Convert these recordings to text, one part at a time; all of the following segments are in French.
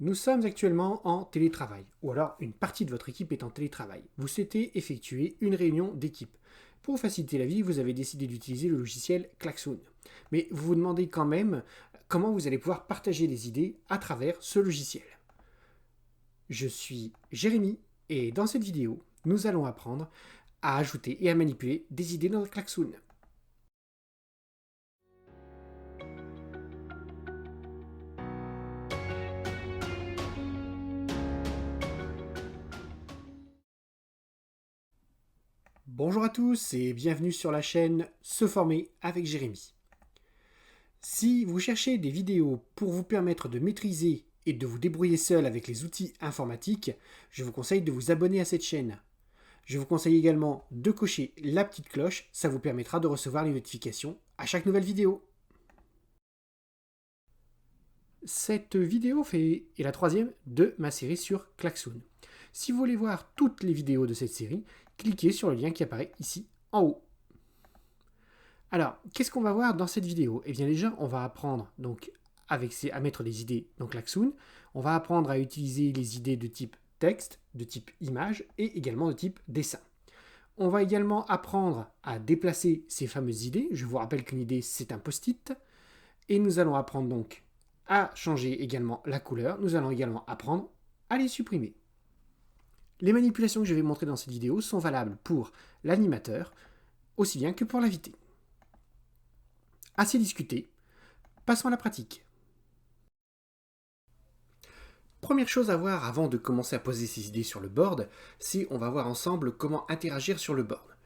Nous sommes actuellement en télétravail, ou alors une partie de votre équipe est en télétravail. Vous souhaitez effectuer une réunion d'équipe. Pour vous faciliter la vie, vous avez décidé d'utiliser le logiciel Klaxoon. Mais vous vous demandez quand même comment vous allez pouvoir partager des idées à travers ce logiciel. Je suis Jérémy et dans cette vidéo, nous allons apprendre à ajouter et à manipuler des idées dans Klaxoon. Bonjour à tous et bienvenue sur la chaîne Se former avec Jérémy. Si vous cherchez des vidéos pour vous permettre de maîtriser et de vous débrouiller seul avec les outils informatiques, je vous conseille de vous abonner à cette chaîne. Je vous conseille également de cocher la petite cloche, ça vous permettra de recevoir les notifications à chaque nouvelle vidéo. Cette vidéo est la troisième de ma série sur Klaxoon. Si vous voulez voir toutes les vidéos de cette série, cliquez sur le lien qui apparaît ici en haut. Alors, qu'est-ce qu'on va voir dans cette vidéo? Eh bien déjà, on va apprendre donc à mettre des idées dans Klaxoon. On va apprendre à utiliser les idées de type texte, de type image et également de type dessin. On va également apprendre à déplacer ces fameuses idées. Je vous rappelle qu'une idée, c'est un post-it. Et nous allons apprendre donc à changer également la couleur. Nous allons également apprendre à les supprimer. Les manipulations que je vais montrer dans cette vidéo sont valables pour l'animateur aussi bien que pour l'invité. Assez discuté, passons à la pratique. Première chose à voir avant de commencer à poser ses idées sur le board, c'est on va voir ensemble comment interagir sur le board.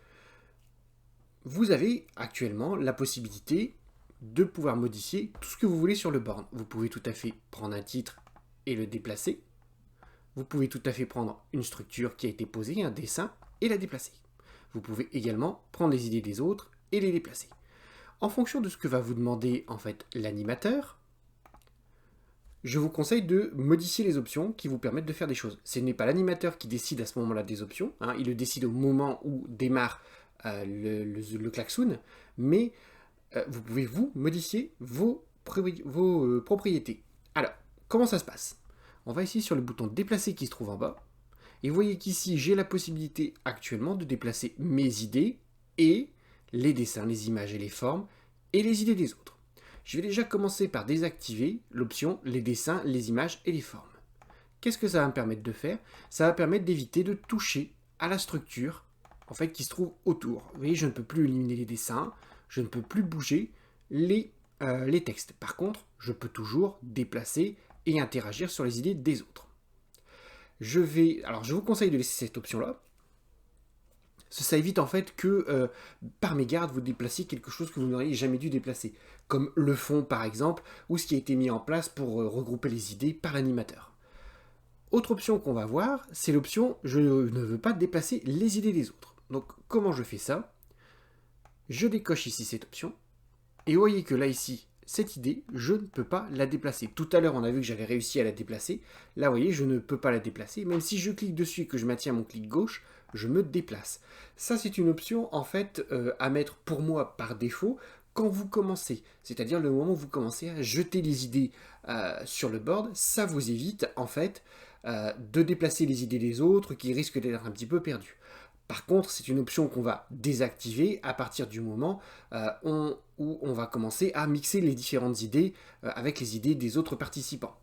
Vous avez actuellement la possibilité de pouvoir modifier tout ce que vous voulez sur le board. Vous pouvez tout à fait prendre un titre et le déplacer. Vous pouvez tout à fait prendre une structure qui a été posée, un dessin, et la déplacer. Vous pouvez également prendre les idées des autres et les déplacer. En fonction de ce que va vous demander en fait l'animateur, je vous conseille de modifier les options qui vous permettent de faire des choses. Ce n'est pas l'animateur qui décide à ce moment-là des options, il le décide au moment où démarre le klaxon, mais vous pouvez vous modifier vos propriétés. Alors, comment ça se passe? On va ici sur le bouton déplacer qui se trouve en bas, et vous voyez qu'ici j'ai la possibilité actuellement de déplacer mes idées et les dessins, les images et les formes, et les idées des autres. Je vais déjà commencer par désactiver l'option les dessins, les images et les formes. Qu'est-ce que ça va me permettre de faire? Ça va permettre d'éviter de toucher à la structure en fait, qui se trouve autour. Vous voyez, je ne peux plus éliminer les dessins, je ne peux plus bouger les textes. Par contre, je peux toujours déplacer et interagir sur les idées des autres. Je vous conseille de laisser cette option-là. Ça évite en fait que par mégarde vous déplaciez quelque chose que vous n'auriez jamais dû déplacer, comme le fond par exemple, ou ce qui a été mis en place pour regrouper les idées par l'animateur. Autre option qu'on va voir, c'est l'option je ne veux pas déplacer les idées des autres. Donc comment je fais ça? Je décoche ici cette option, et vous voyez que là ici, cette idée, je ne peux pas la déplacer. Tout à l'heure on a vu que j'avais réussi à la déplacer, là vous voyez je ne peux pas la déplacer, même si je clique dessus et que je maintiens mon clic gauche, je me déplace. Ça c'est une option en fait à mettre pour moi par défaut quand vous commencez, c'est-à-dire le moment où vous commencez à jeter les idées sur le board, ça vous évite en fait de déplacer les idées des autres qui risquent d'être un petit peu perdues. Par contre, c'est une option qu'on va désactiver à partir du moment où on va commencer à mixer les différentes idées avec les idées des autres participants.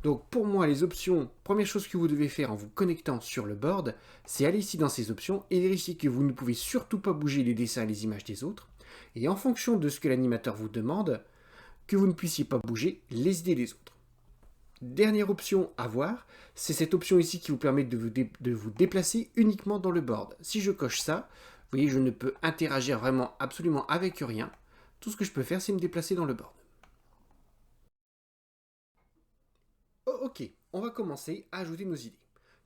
Donc pour moi, les options, première chose que vous devez faire en vous connectant sur le board, c'est aller ici dans ces options et vérifier que vous ne pouvez surtout pas bouger les dessins et les images des autres. Et en fonction de ce que l'animateur vous demande, que vous ne puissiez pas bouger les idées des autres. Dernière option à voir, c'est cette option ici qui vous permet de vous déplacer uniquement dans le board. Si je coche ça, vous voyez, je ne peux interagir vraiment absolument avec rien. Tout ce que je peux faire, c'est me déplacer dans le board. Ok, on va commencer à ajouter nos idées.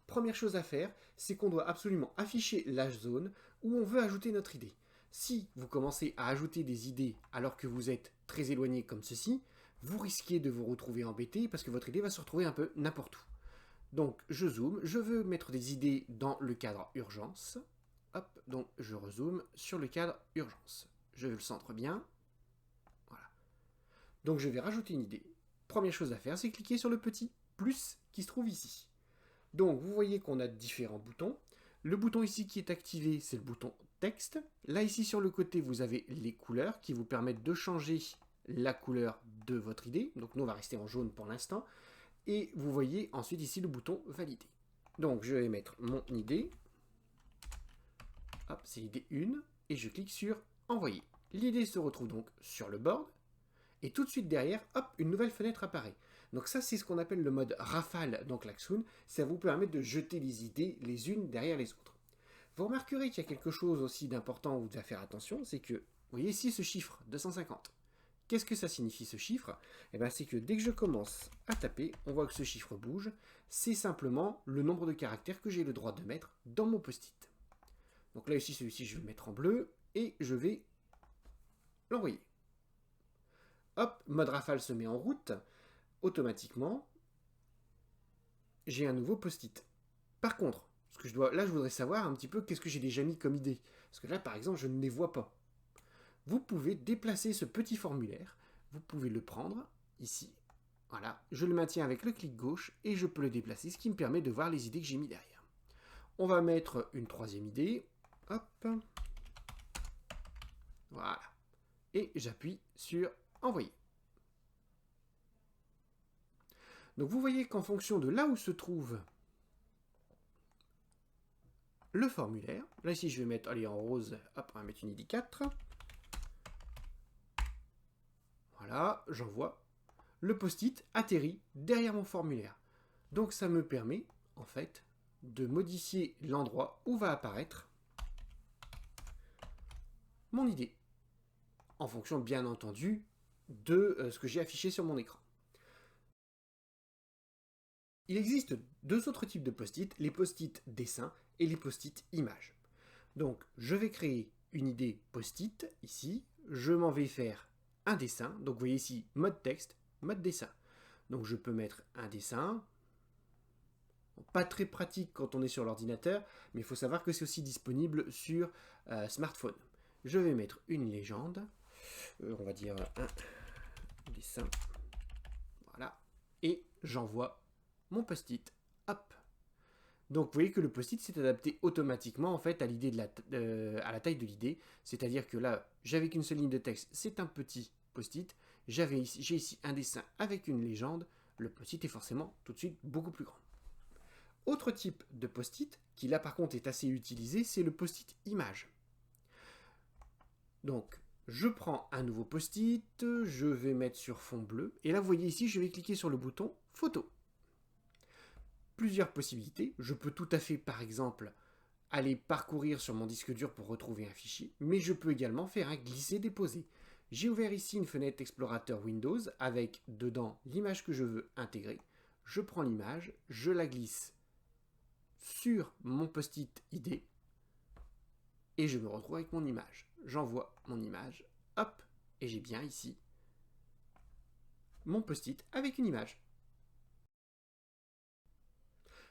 Première chose à faire, c'est qu'on doit absolument afficher la zone où on veut ajouter notre idée. Si vous commencez à ajouter des idées alors que vous êtes très éloigné comme ceci, vous risquez de vous retrouver embêté parce que votre idée va se retrouver un peu n'importe où. Donc je zoome, je veux mettre des idées dans le cadre urgence. Hop, donc je rezoome sur le cadre urgence. Je le centre bien. Voilà. Donc je vais rajouter une idée. Première chose à faire, c'est cliquer sur le petit plus qui se trouve ici. Donc vous voyez qu'on a différents boutons. Le bouton ici qui est activé, c'est le bouton texte. Là ici sur le côté, vous avez les couleurs qui vous permettent de changer la couleur de votre idée. Donc nous on va rester en jaune pour l'instant. Et vous voyez ensuite ici le bouton valider. Donc je vais mettre mon idée. Hop, c'est l'idée 1. Et je clique sur envoyer. L'idée se retrouve donc sur le board. Et tout de suite derrière, hop, une nouvelle fenêtre apparaît. Donc ça, c'est ce qu'on appelle le mode rafale dans Klaxoon. Ça vous permet de jeter les idées les unes derrière les autres. Vous remarquerez qu'il y a quelque chose aussi d'important où vous devez faire attention, c'est que, vous voyez ici ce chiffre, 250. Qu'est-ce que ça signifie ce chiffre? Eh bien, c'est que dès que je commence à taper, on voit que ce chiffre bouge. C'est simplement le nombre de caractères que j'ai le droit de mettre dans mon post-it. Donc là, ici, celui-ci, je vais le mettre en bleu et je vais l'envoyer. Hop, mode rafale se met en route. Automatiquement, j'ai un nouveau post-it. Par contre, là, je voudrais savoir un petit peu qu'est-ce que j'ai déjà mis comme idée. Parce que là, par exemple, je ne les vois pas. Vous pouvez déplacer ce petit formulaire. Vous pouvez le prendre ici. Voilà, je le maintiens avec le clic gauche et je peux le déplacer, ce qui me permet de voir les idées que j'ai mis derrière. On va mettre une troisième idée. Hop. Voilà. Et j'appuie sur envoyer. Donc vous voyez qu'en fonction de là où se trouve le formulaire, là ici je vais mettre, allez en rose, hop, on va mettre une idée 4. Voilà, j'envoie. Le post-it atterrit derrière mon formulaire. Donc ça me permet, en fait, de modifier l'endroit où va apparaître mon idée. En fonction, bien entendu, de ce que j'ai affiché sur mon écran. Il existe deux autres types de post-it, les post-it dessin et les post-it images. Donc, je vais créer une idée post-it, ici. Je m'en vais faire un dessin. Donc, vous voyez ici, mode texte, mode dessin. Donc, je peux mettre un dessin. Pas très pratique quand on est sur l'ordinateur, mais il faut savoir que c'est aussi disponible sur smartphone. Je vais mettre une légende. On va dire un dessin. Voilà. Et j'envoie mon post-it. Hop. Donc vous voyez que le post-it s'est adapté automatiquement en fait à l'idée à la taille de l'idée. C'est-à-dire que là, j'avais qu'une seule ligne de texte, c'est un j'ai ici un dessin avec une légende. Le post-it est forcément tout de suite beaucoup plus grand. Autre type de post-it, qui là par contre est assez utilisé, c'est le post-it image. Donc, je prends un nouveau post-it, je vais mettre sur fond bleu, et là vous voyez ici, je vais cliquer sur le bouton photo. Plusieurs possibilités, je peux tout à fait par exemple aller parcourir sur mon disque dur pour retrouver un fichier, mais je peux également faire un glisser-déposer. J'ai ouvert ici une fenêtre explorateur Windows avec dedans l'image que je veux intégrer. Je prends l'image, je la glisse sur mon post-it idée et je me retrouve avec mon image. J'envoie mon image, hop, et j'ai bien ici mon post-it avec une image.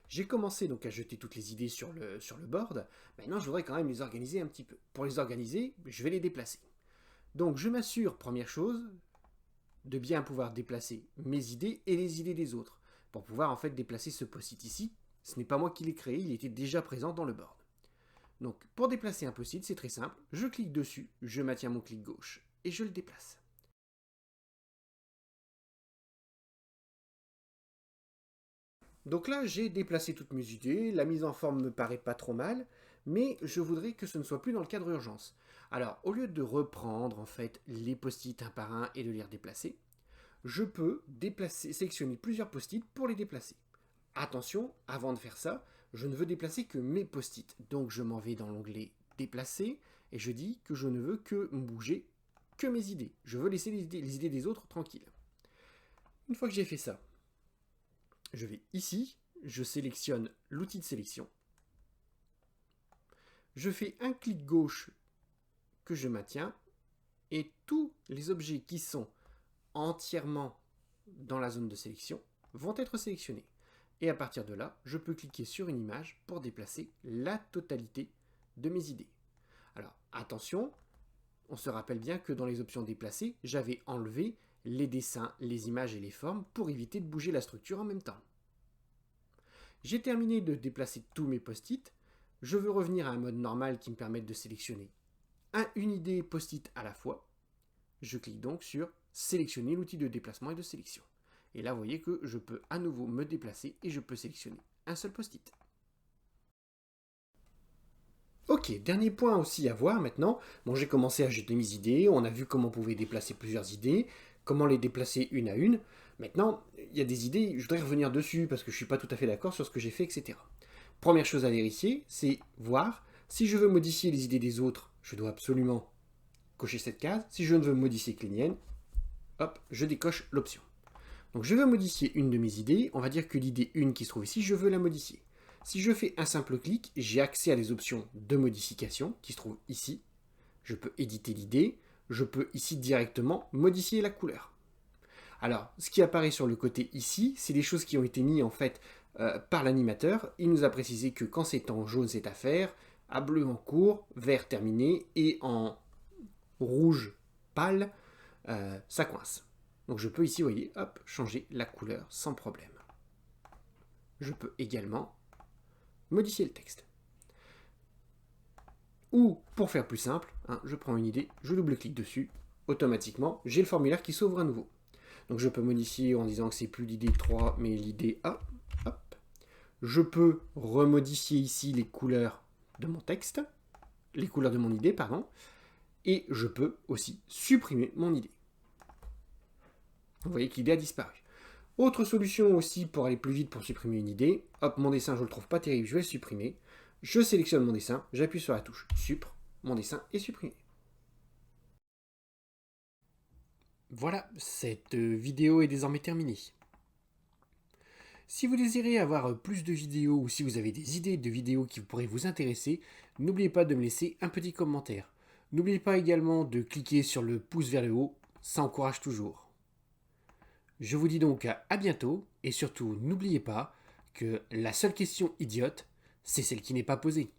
J'ai commencé donc à jeter toutes les idées sur le board. Maintenant, je voudrais quand même les organiser un petit peu. Pour les organiser, je vais les déplacer. Donc, je m'assure, première chose, de bien pouvoir déplacer mes idées et les idées des autres. Pour pouvoir en fait déplacer ce post-it ici, ce n'est pas moi qui l'ai créé, il était déjà présent dans le board. Donc, pour déplacer un post-it, c'est très simple. Je clique dessus, je maintiens mon clic gauche et je le déplace. Donc là, j'ai déplacé toutes mes idées, la mise en forme me paraît pas trop mal, mais je voudrais que ce ne soit plus dans le cadre urgence. Alors, au lieu de reprendre en fait les post-it un par un et de les redéplacer, je peux sélectionner plusieurs post-it pour les déplacer. Attention, avant de faire ça, je ne veux déplacer que mes post-it. Donc je m'en vais dans l'onglet déplacer et je dis que je ne veux que bouger que mes idées. Je veux laisser les idées des autres tranquilles. Une fois que j'ai fait ça, je vais ici, je sélectionne l'outil de sélection. Je fais un clic gauche que je maintiens et tous les objets qui sont entièrement dans la zone de sélection vont être sélectionnés. Et à partir de là, je peux cliquer sur une image pour déplacer la totalité de mes idées. Alors attention, on se rappelle bien que dans les options déplacer, j'avais enlevé les dessins, les images et les formes pour éviter de bouger la structure en même temps. J'ai terminé de déplacer tous mes post-it. Je veux revenir à un mode normal qui me permette de sélectionner une idée post-it à la fois. Je clique donc sur sélectionner l'outil de déplacement et de sélection. Et là, vous voyez que je peux à nouveau me déplacer et je peux sélectionner un seul post-it. Ok, dernier point aussi à voir maintenant. Bon, j'ai commencé à jeter mes idées, on a vu comment on pouvait déplacer plusieurs idées, comment les déplacer une à une. Maintenant, il y a des idées, je voudrais revenir dessus parce que je ne suis pas tout à fait d'accord sur ce que j'ai fait, etc. Première chose à vérifier, c'est voir si je veux modifier les idées des autres, je dois absolument cocher cette case. Si je ne veux modifier que les miennes, hop, je décoche l'option. Donc je veux modifier une de mes idées, on va dire que l'idée 1 qui se trouve ici, je veux la modifier. Si je fais un simple clic, j'ai accès à les options de modification qui se trouvent ici. Je peux éditer l'idée, je peux ici directement modifier la couleur. Alors, ce qui apparaît sur le côté ici, c'est des choses qui ont été mises en fait par l'animateur. Il nous a précisé que quand c'est en jaune, c'est à faire, à bleu en cours, vert terminé et en rouge pâle, ça coince. Donc je peux ici, vous voyez, hop, changer la couleur sans problème. Je peux également modifier le texte. Ou, pour faire plus simple, je prends une idée, je double-clique dessus, automatiquement, j'ai le formulaire qui s'ouvre à nouveau. Donc je peux modifier en disant que c'est plus l'idée 3, mais l'idée A. Hop. Je peux remodifier ici les couleurs de mon texte, les couleurs de mon idée, pardon, et je peux aussi supprimer mon idée. Vous voyez que l'idée a disparu. Autre solution aussi pour aller plus vite pour supprimer une idée, hop, mon dessin je ne le trouve pas terrible, je vais le supprimer. Je sélectionne mon dessin, j'appuie sur la touche Supr, mon dessin est supprimé. Voilà, cette vidéo est désormais terminée. Si vous désirez avoir plus de vidéos ou si vous avez des idées de vidéos qui pourraient vous intéresser, n'oubliez pas de me laisser un petit commentaire. N'oubliez pas également de cliquer sur le pouce vers le haut, ça encourage toujours. Je vous dis donc à bientôt et surtout n'oubliez pas que la seule question idiote, c'est celle qui n'est pas posée.